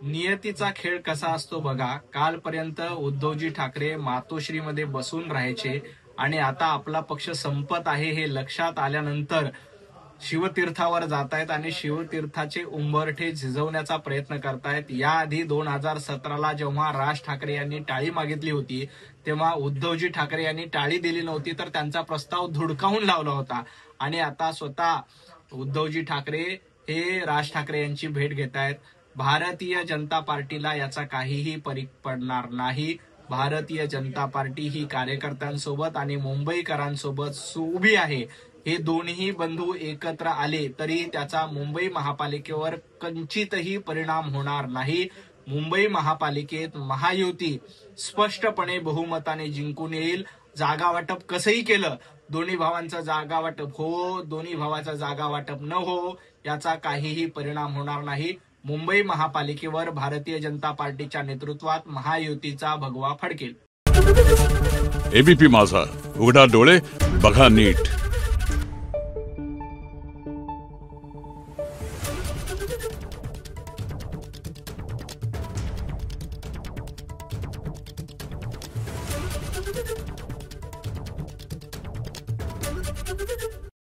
नियतीचा खेळ कसा असतो बघा. कालपर्यंत उद्धवजी ठाकरे मातोश्रीमध्ये बसून राहायचे आणि आता आपला पक्ष संपत आहे हे लक्षात आल्यानंतर शिवतीर्थावर जातायत आणि शिवतीर्थाचे उंबरठे झिजवण्याचा प्रयत्न करतायत. याआधी 2017ला जेव्हा राज ठाकरे यांनी टाळी मागितली होती तेव्हा उद्धवजी ठाकरे यांनी टाळी दिली नव्हती, तर त्यांचा प्रस्ताव धुडकावून लावला होता. आणि आता स्वतः उद्धवजी ठाकरे हे राज ठाकरे यांची भेट घेत आहेत. भारतीय जनता पार्टीला याचा काहीही फरक पडणार नाही. भारतीय जनता पार्टी ही कार्यकर्त्यांसोबत आणि मुंबईकरांसोबत उभी आहे. हे दोन्ही बंधू एकत्र आले तरी त्याचा मुंबई महापालिकेवर किंचितही परिणाम होणार नाही. मुंबई महापालिकेत महायुती स्पष्टपणे बहुमताने जिंकून येईल. जागा वाटप कसंही केलं, दोन्ही भावांचं जागा वाटप हो, दोन्ही भावाचं जागा वाटप न हो, याचा काहीही परिणाम होणार नाही. मुंबई महापालिकेवर भारतीय जनता पार्टीच्या नेतृत्वात महायुतीचा भगवा फडकेल. एबीपी माझा, उघडा डोळे बघा नीट. Thank you.